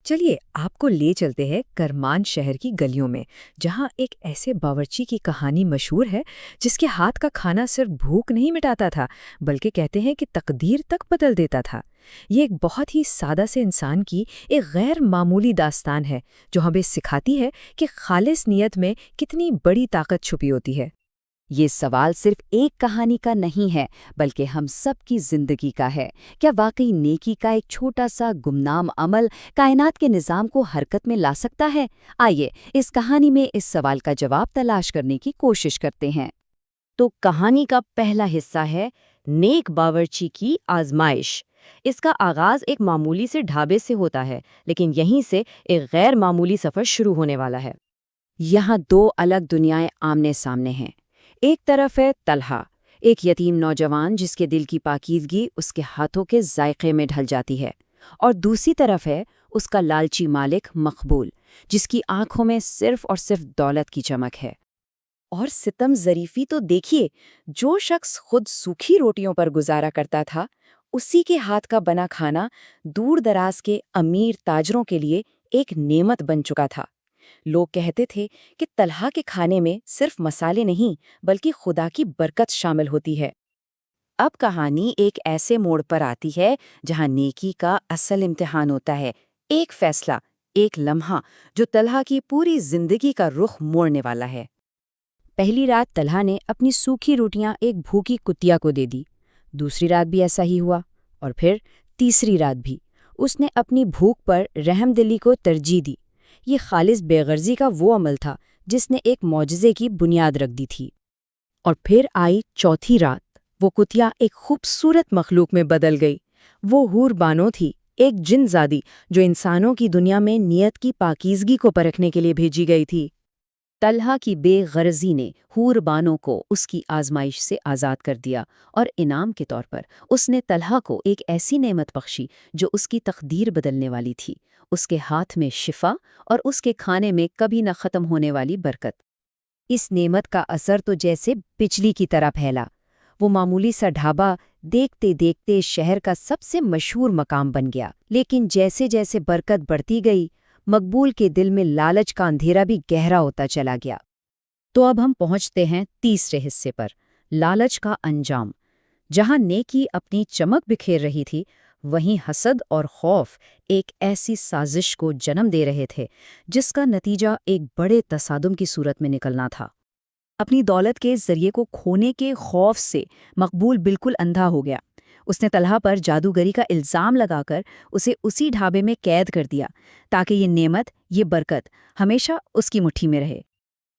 چلیے آپ کو لے چلتے ہیں کرمان شہر کی گلیوں میں، جہاں ایک ایسے باورچی کی کہانی مشہور ہے جس کے ہاتھ کا کھانا صرف بھوک نہیں مٹاتا تھا بلکہ کہتے ہیں کہ تقدیر تک بدل دیتا تھا۔ یہ ایک بہت ہی سادہ سے انسان کی ایک غیر معمولی داستان ہے جو ہمیں سکھاتی ہے کہ خالص نیت میں کتنی بڑی طاقت چھپی ہوتی ہے۔ یہ سوال صرف ایک کہانی کا نہیں ہے بلکہ ہم سب کی زندگی کا ہے۔ کیا واقعی نیکی کا ایک چھوٹا سا گمنام عمل کائنات کے نظام کو حرکت میں لا سکتا ہے؟ آئیے اس کہانی میں اس سوال کا جواب تلاش کرنے کی کوشش کرتے ہیں۔ تو کہانی کا پہلا حصہ ہے نیک باورچی کی آزمائش۔ اس کا آغاز ایک معمولی سے ڈھابے سے ہوتا ہے، لیکن یہیں سے ایک غیر معمولی سفر شروع ہونے والا ہے۔ یہاں دو الگ دنیائیں آمنے سامنے ہیں۔ ایک طرف ہے طلحہ، ایک یتیم نوجوان جس کے دل کی پاکیزگی اس کے ہاتھوں کے ذائقے میں ڈھل جاتی ہے، اور دوسری طرف ہے اس کا لالچی مالک مقبول، جس کی آنکھوں میں صرف اور صرف دولت کی چمک ہے۔ اور ستم ظریفی تو دیکھیے، جو شخص خود سوکھی روٹیوں پر گزارا کرتا تھا، اسی کے ہاتھ کا بنا کھانا دور دراز کے امیر تاجروں کے لیے ایک نعمت بن چکا تھا۔ لوگ کہتے تھے کہ طلحہ کے کھانے میں صرف مسالے نہیں بلکہ خدا کی برکت شامل ہوتی ہے۔ اب کہانی ایک ایسے موڑ پر آتی ہے جہاں نیکی کا اصل امتحان ہوتا ہے، ایک فیصلہ، ایک لمحہ جو طلحہ کی پوری زندگی کا رخ موڑنے والا ہے۔ پہلی رات طلحہ نے اپنی سوکھی روٹیاں ایک بھوکی کتیا کو دے دی، دوسری رات بھی ایسا ہی ہوا، اور پھر تیسری رات بھی اس نے اپنی بھوک پر رحم دلی کو ترجیح دی۔ یہ خالص بے غرضی کا وہ عمل تھا جس نے ایک معجزے کی بنیاد رکھ دی تھی۔ اور پھر آئی چوتھی رات، وہ کتیا ایک خوبصورت مخلوق میں بدل گئی۔ وہ حور بانو تھی، ایک جن زادی جو انسانوں کی دنیا میں نیت کی پاکیزگی کو پرکھنے کے لیے بھیجی گئی تھی۔ طلحہ کی بے غرضی نے حور بانو کو اس کی آزمائش سے آزاد کر دیا، اور انعام کے طور پر اس نے طلحہ کو ایک ایسی نعمت بخشی جو اس کی تقدیر بدلنے والی تھی، اس کے ہاتھ میں شفا اور اس کے کھانے میں کبھی نہ ختم ہونے والی برکت۔ اس نعمت کا اثر تو جیسے بجلی کی طرح پھیلا۔ وہ معمولی سا ڈھابا دیکھتے دیکھتے شہر کا سب سے مشہور مقام بن گیا۔ لیکن جیسے جیسے برکت بڑھتی گئی، مقبول کے دل میں لالچ کا اندھیرا بھی گہرا ہوتا چلا گیا۔ تو اب ہم پہنچتے ہیں تیسرے حصے پر، لالچ کا انجام۔ جہاں نیکی اپنی چمک بکھیر رہی تھی، وہیں حسد اور خوف ایک ایسی سازش کو جنم دے رہے تھے جس کا نتیجہ ایک بڑے تصادم کی صورت میں نکلنا تھا۔ اپنی دولت کے ذریعے کو کھونے کے خوف سے مقبول بالکل اندھا ہو گیا۔ اس نے طلحہ پر جادوگری کا الزام لگا کر اسے اسی ڈھابے میں قید کر دیا تاکہ یہ نعمت، یہ برکت ہمیشہ اس کی مٹھی میں رہے۔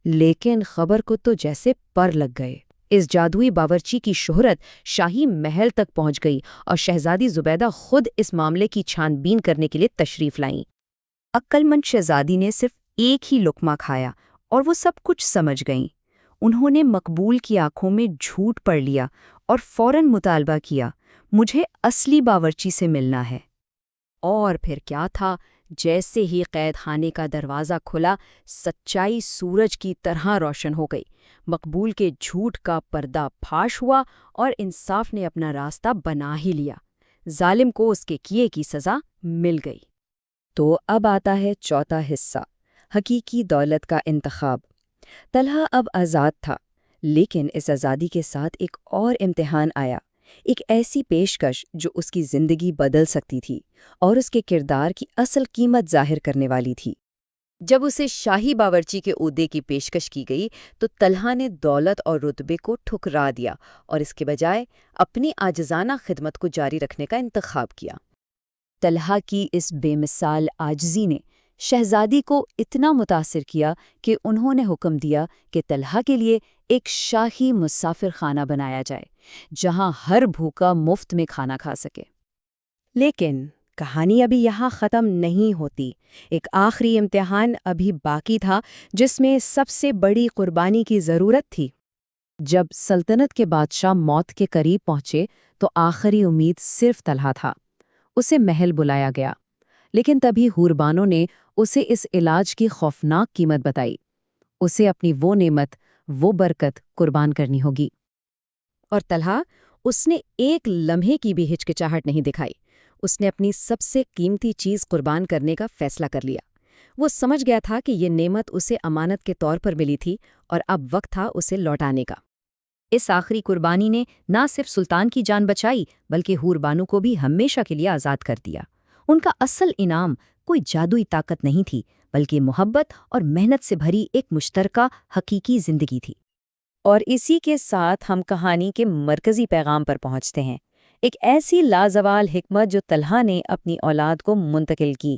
لیکن خبر کو تو جیسے پر لگ گئے۔ اس جادوئی باورچی کی شہرت شاہی محل تک پہنچ گئی، اور شہزادی زبیدہ خود اس معاملے کی چھان بین کرنے کے لیے تشریف لائیں۔ عقل مند شہزادی نے صرف ایک ہی لقمہ کھایا اور وہ سب کچھ سمجھ گئیں۔ انہوں نے مقبول کی آنکھوں میں جھوٹ پڑھ لیا اور فوراً مطالبہ کیا، مجھے اصلی باورچی سے ملنا ہے۔ اور پھر کیا تھا، جیسے ہی قید خانے کا دروازہ کھلا، سچائی سورج کی طرح روشن ہو گئی۔ مقبول کے جھوٹ کا پردہ پھاش ہوا اور انصاف نے اپنا راستہ بنا ہی لیا۔ ظالم کو اس کے کیے کی سزا مل گئی۔ تو اب آتا ہے چوتھا حصہ، حقیقی دولت کا انتخاب۔ طلحہ اب آزاد تھا، لیکن اس آزادی کے ساتھ ایک اور امتحان آیا، ایک ایسی پیشکش جو اس کی زندگی بدل سکتی تھی اور اس کے کردار کی اصل قیمت ظاہر کرنے والی تھی۔ جب اسے شاہی باورچی کے عہدے کی پیشکش کی گئی تو طلحہ نے دولت اور رتبے کو ٹھکرا دیا اور اس کے بجائے اپنی عاجزانہ خدمت کو جاری رکھنے کا انتخاب کیا۔ طلحہ کی اس بے مثال عاجزی نے شہزادی کو اتنا متاثر کیا کہ انہوں نے حکم دیا کہ طلحہ کے لیے ایک شاہی مسافر خانہ بنایا جائے، جہاں ہر بھوکا مفت میں کھانا کھا سکے۔ لیکن کہانی ابھی یہاں ختم نہیں ہوتی۔ ایک آخری امتحان ابھی باقی تھا جس میں سب سے بڑی قربانی کی ضرورت تھی۔ جب سلطنت کے بادشاہ موت کے قریب پہنچے تو آخری امید صرف طلحہ تھا۔ اسے محل بلایا گیا، لیکن تبھی حور بانو نے اسے اس علاج کی خوفناک قیمت بتائی۔ اسے اپنی وہ نعمت، وہ برکت قربان کرنی ہوگی۔ اور طلحہ، اس نے ایک لمحے کی بھی ہچکچاہٹ نہیں دکھائی۔ اس نے اپنی سب سے قیمتی چیز قربان کرنے کا فیصلہ کر لیا۔ وہ سمجھ گیا تھا کہ یہ نعمت اسے امانت کے طور پر ملی تھی اور اب وقت تھا اسے لوٹانے کا۔ اس آخری قربانی نے نہ صرف سلطان کی جان بچائی بلکہ حور بانو کو بھی ہمیشہ کے لیے آزاد کر دیا۔ ان کا اصل انعام کوئی جادوئی طاقت نہیں تھی بلکہ محبت اور محنت سے بھری ایک مشترکہ حقیقی زندگی تھی۔ اور اسی کے ساتھ ہم کہانی کے مرکزی پیغام پر پہنچتے ہیں، ایک ایسی لازوال حکمت جو طلحہ نے اپنی اولاد کو منتقل کی۔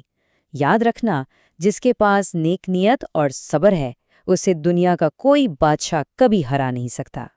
یاد رکھنا، جس کے پاس نیک نیت اور صبر ہے، اسے دنیا کا کوئی بادشاہ کبھی ہرا نہیں سکتا۔